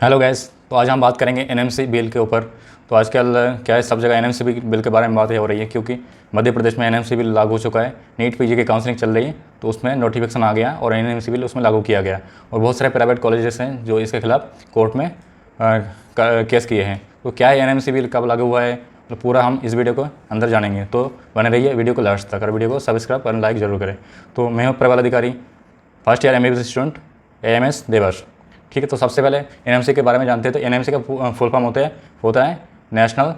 Hello guys. तो आज हम बात करेंगे एनएमसी बिल के ऊपर। तो आजकल क्या है, सब जगह एनएमसी बिल के बारे में बातें हो रही है, क्योंकि मध्य प्रदेश में एनएमसी बिल लागू हो चुका है। नीट पीजी की काउंसलिंग चल रही है, तो उसमें नोटिफिकेशन आ गया और एनएमसी बिल उसमें लागू किया गया। और बहुत सारे प्राइवेट कॉलेजेस हैं जो इसके खिलाफ कोर्ट में केस किए हैं। तो क्या है एनएमसी बिल, कब लागू हुआ है, तो पूरा हम इस वीडियो को अंदर जानेंगे। तो बने रहिए वीडियो को लास्ट तक और वीडियो को सब्सक्राइब और लाइक जरूर करें। तो मैं हूँ प्रबल अधिकारी, first year MBBS student, AMS Devarsh. ठीक है, तो सबसे पहले एनएमसी के बारे में जानते हैं। तो एनएमसी का फुल फॉर्म होता है नेशनल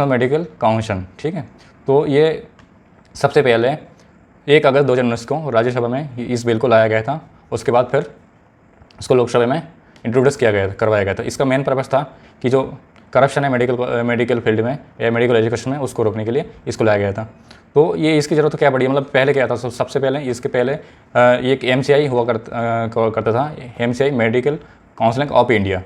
मेडिकल काउंसिल। ठीक है, तो ये सबसे पहले 1 अगस्त 2019 को राज्यसभा में इस बिल को लाया गया था। उसके बाद फिर इसको लोकसभा में इंट्रोड्यूस करवाया गया था। इसका मेन पर्पस था कि जो करप्शन है मेडिकल फील्ड में या मेडिकल एजुकेशन में, उसको रोकने के लिए इसको लाया गया था। तो ये इसकी ज़रूरत क्या पड़ी, मतलब पहले क्या था, सबसे पहले इसके पहले एक MCI हुआ करता था, MCI medical counselling of India.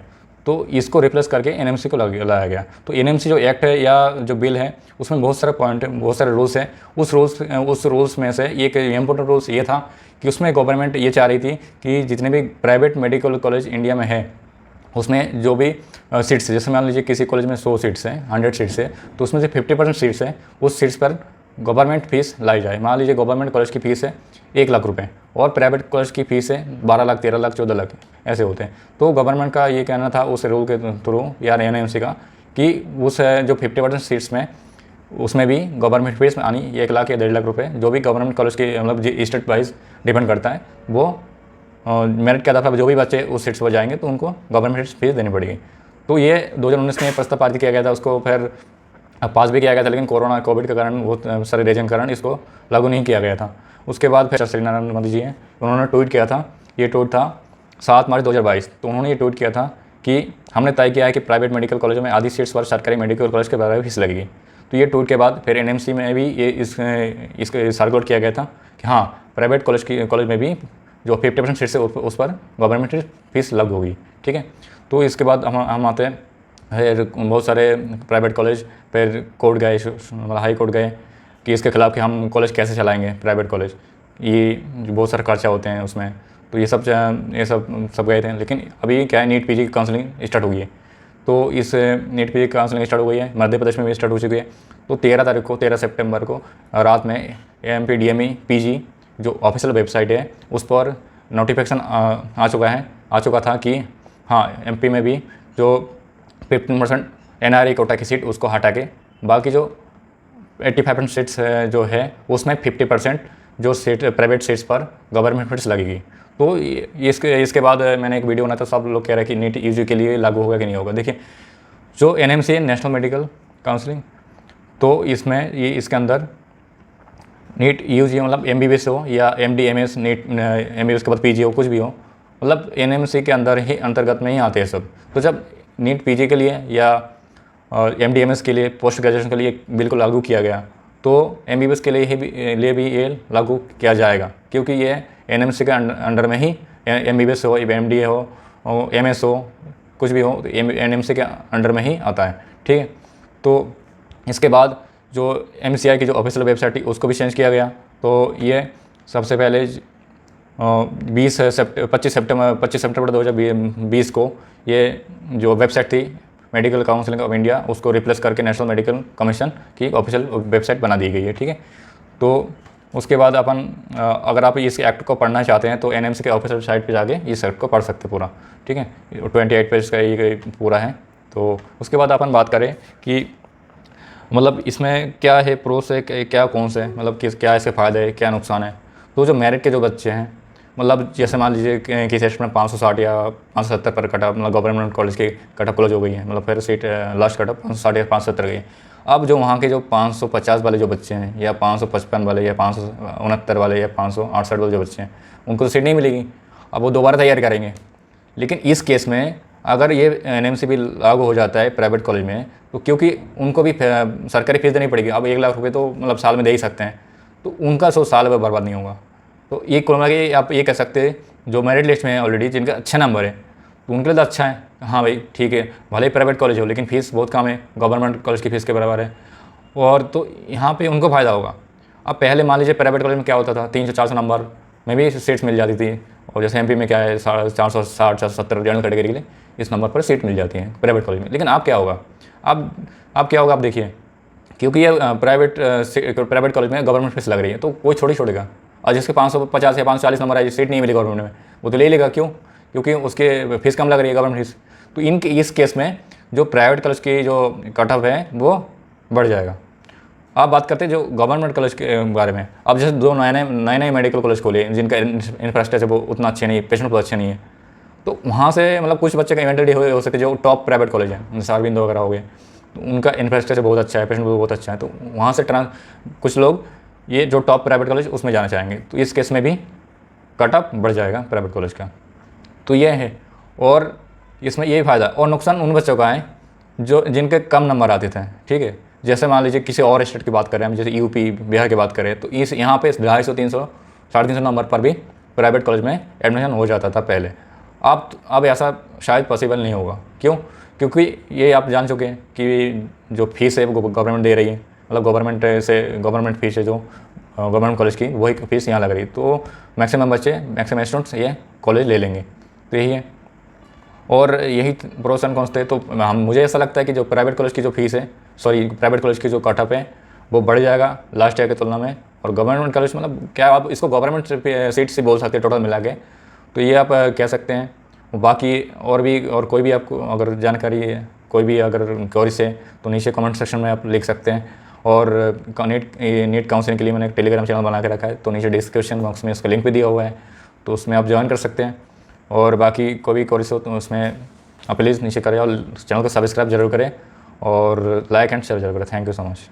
तो इसको रिप्लेस करके एनएमसी को लाया गया। तो एनएमसी जो एक्ट है या जो बिल है, उसमें बहुत सारे पॉइंट है, बहुत सारे रूल्स हैं। उस रूल्स में से एक इम्पोर्टेंट रूल्स ये था कि उसमें गवर्नमेंट ये चाह रही थी कि जितने भी प्राइवेट मेडिकल कॉलेज इंडिया में है, उसमें जो भी सीट्स है, जैसे मान लीजिए किसी कॉलेज में 100 सीट्स हैं, 100 सीट्स है, तो उसमें से 50% सीट्स है, उस सीट्स पर गवर्नमेंट फीस लाई जाए। मान लीजिए गवर्नमेंट कॉलेज की फ़ीस है 1 लाख रुपए और प्राइवेट कॉलेज की फ़ीस है 12 लाख, 13 लाख, 14 लाख, ऐसे होते हैं। तो गवर्नमेंट का ये कहना था उस रूल के थ्रू या एनएमसी का कि उस जो 50% सीट्स में, उसमें भी गवर्नमेंट फीस में आनी 1 लाख या 1.5 लाख रुपये, जो भी गवर्नमेंट कॉलेज की मतलब स्टेट वाइज डिपेंड करता है, वो मेरिट के आधार पर जो भी बच्चे उस सीट्स पर जाएंगे तो उनको गवर्नमेंट फीस देनी पड़ेगी। तो ये 2019 में प्रस्ताव पारित किया गया था, उसको फिर पास भी किया गया था, लेकिन कोविड के कारण, बहुत सारे रीजन के कारण इसको लागू नहीं किया गया था। उसके बाद फिर श्री नरेंद्र मोदी जी हैं, उन्होंने ट्वीट किया था, ये ट्वीट था 7 मार्च 2022। तो उन्होंने ये ट्वीट किया था कि हमने तय किया है कि प्राइवेट मेडिकल कॉलेजों में आधी सीट्स पर सरकारी मेडिकल कॉलेज के बराबर फीस लगेगी। तो ये ट्वीट के बाद फिर एनएमसी में भी ये इसको सर्कुलेट किया गया था कि हाँ, प्राइवेट कॉलेज में भी जो 50% सीट्स है उस पर गवर्नमेंट फीस लागू होगी। ठीक है, तो इसके बाद हम आते हैं फिर बहुत सारे प्राइवेट कॉलेज फिर कोर्ट गए, मतलब हाई कोर्ट गए कि इसके खिलाफ कि हम कॉलेज कैसे चलाएंगे, प्राइवेट कॉलेज, ये बहुत सारे खर्चा होते हैं उसमें। तो ये सब गए थे। लेकिन अभी क्या है, नीट पीजी की काउंसलिंग स्टार्ट हो गई है। तो इस नीट पीजी की काउंसलिंग स्टार्ट हो गई है, मध्य प्रदेश में भी स्टार्ट हो चुकी है। तो 13 सितंबर को रात में AMPDME PG जो ऑफिशियल वेबसाइट है, उस पर नोटिफिकेशन आ चुका था कि हाँ, MP में भी जो 15% NRI कोटा की सीट उसको हटा के बाकी जो 85% सीट्स जो है उसमें 50% जो सीट प्राइवेट सीट्स पर गवर्नमेंट फीस लगेगी। तो इसके बाद मैंने एक वीडियो बनाया था, सब लोग कह रहे हैं कि नीट यूजी के लिए लागू होगा कि नहीं होगा। देखिए, जो NMC है, नेशनल मेडिकल काउंसिलिंग, तो इसमें ये इसके अंदर नीट यूजी मतलब MBBS हो या MD MS, नीट MBBS के बाद PG हो, कुछ भी हो, मतलब NMC के अंतर्गत में ही आते हैं सब। तो जब नीट PG के लिए या MD MS के लिए, पोस्ट ग्रेजुएशन के लिए बिल्कुल लागू किया गया, तो MBBS के लिए भी ये लागू किया जाएगा, क्योंकि ये NMC के अंडर में ही MBBS हो, MD हो, MS हो, कुछ भी हो, तो NMC के अंडर में ही आता है। ठीक है, तो इसके बाद जो MCI की जो ऑफिशियल वेबसाइट थी उसको भी चेंज किया गया। तो ये सबसे पहले 25 सितंबर 2020 को ये जो वेबसाइट थी मेडिकल काउंसिलिंग ऑफ इंडिया, उसको रिप्लेस करके नेशनल मेडिकल कमीशन की ऑफिशियल वेबसाइट बना दी गई है। ठीक है, तो उसके बाद अगर आप इस एक्ट को पढ़ना चाहते हैं तो NMC के ऑफिशियल साइट पे जाके इस एक्ट को पढ़ सकते पूरा। ठीक है, 28 पेज का ये पूरा है। तो उसके बाद अपन बात करें कि मतलब इसमें क्या है, प्रोस है, क्या कौन से, मतलब क्या इसके फ़ायदे है, क्या नुकसान है। तो जो मेरिट के जो बच्चे हैं, मतलब जैसे मान लीजिए किसी टेस्ट में 560 या 570 पर कटअप, मतलब गवर्नमेंट कॉलेज की कटअप क्लोज हो गई है, मतलब फिर सीट लास्ट कटअप 560 या 570 गई है। अब जो वहाँ के जो 550 वाले जो बच्चे हैं या 555 वाले या 569 वाले या 568 वाले जो बच्चे हैं, उनको तो सीट नहीं मिलेगी। अब वो दोबारा तैयारी करेंगे। लेकिन इस केस में अगर ये NMC भी लागू हो जाता है प्राइवेट कॉलेज में, तो क्योंकि उनको भी सरकारी फीस देनी पड़ेगी। अब 1 लाख रुपये तो मतलब साल में दे ही सकते हैं, तो उनका साल में बर्बाद नहीं होगा। तो ये कोरोना के आप ये कह सकते हैं, जो मेरिट लिस्ट में है ऑलरेडी, जिनका अच्छे नंबर है, तो उनके लिए तो अच्छा है। हाँ भाई, ठीक है, भले ही प्राइवेट कॉलेज हो, लेकिन फ़ीस बहुत कम है, गवर्नमेंट कॉलेज की फ़ीस के बराबर है, और तो यहाँ पे उनको फ़ायदा होगा। अब पहले मान लीजिए प्राइवेट कॉलेज में क्या होता था, 300-400 नंबर में भी सीट्स मिल जाती थी, और जैसे एमपी में क्या है 460 470 जनरल कैटेगरी के लिए इस नंबर पर सीट मिल जाती है प्राइवेट कॉलेज में। लेकिन आप क्या होगा, आप क्या होगा, आप देखिए, क्योंकि ये प्राइवेट कॉलेज में गवर्नमेंट फीस लग रही है तो कोई छोड़ेगा। और जिसके 550 या 540 नंबर आए, सीट नहीं मिली गवर्नमेंट में, वो तो ले लेगा। क्यों? क्योंकि उसके फीस कम लग रही है गवर्नमेंट फीस। तो इस केस में जो प्राइवेट कॉलेज की जो कट ऑफ है वो बढ़ जाएगा। आप बात करते हैं जो गवर्नमेंट कॉलेज के बारे में। अब जैसे दो नए मेडिकल कॉलेज खोले जिनका इंफ्रास्ट्रक्चर वो उतना अच्छे नहीं है, पेशेंट बहुत अच्छे नहीं है, तो वहाँ से मतलब कुछ बच्चे का इवेंटली हो सकते जो टॉप प्राइवेट कॉलेज हैं, जैसे अरविंद वगैरह हो गए, तो उनका इंफ्रास्ट्रक्चर बहुत अच्छा है, पेशेंट बहुत अच्छा है, तो वहाँ से कुछ लोग ये जो टॉप प्राइवेट कॉलेज उसमें जाना चाहेंगे। तो इस केस में भी कट ऑफ बढ़ जाएगा प्राइवेट कॉलेज का। तो ये है, और इसमें ये फ़ायदा और नुकसान उन बच्चों का है जो जिनके कम नंबर आते थे। ठीक है, जैसे मान लीजिए किसी और स्टेट की बात करें हम, जैसे यूपी बिहार की बात करें, तो इस यहाँ पे 250 300 350 नंबर पर भी प्राइवेट कॉलेज में एडमिशन हो जाता था पहले। अब ऐसा शायद पॉसिबल नहीं होगा। क्यों? क्योंकि ये आप जान चुके हैं कि जो फीस है वो गवर्नमेंट दे रही है, मतलब गवर्नमेंट फीस है जो गवर्नमेंट कॉलेज की, वही फीस यहाँ लग रही है। तो मैक्सिमम स्टूडेंट्स ये कॉलेज ले लेंगे। तो यही है, और यही प्रोस एंड कॉन्स थे। तो मुझे ऐसा लगता है कि जो प्राइवेट कॉलेज की जो फीस है, प्राइवेट कॉलेज की जो कट ऑफ है वो बढ़ जाएगा लास्ट ईयर की तुलना में। और गवर्नमेंट कॉलेज मतलब क्या, आप इसको गवर्नमेंट सीट से बोल सकते हैं टोटल मिला के, तो ये आप कह सकते हैं। बाकी और कोई भी आपको अगर जानकारी है, कोई भी अगर क्वेरीज है, तो नीचे कमेंट सेक्शन में आप लिख सकते हैं। और नीट काउंसलिंग के लिए मैंने एक टेलीग्राम चैनल बना के रखा है, तो नीचे डिस्क्रिप्शन बॉक्स में उसका लिंक भी दिया हुआ है, तो उसमें आप ज्वाइन कर सकते हैं। और बाकी कोई भी क्वेरीज हो तो उसमें आप प्लीज़ नीचे करें, और चैनल को सब्सक्राइब जरूर करें, और लाइक एंड शेयर जरूर करें। Thank you so much.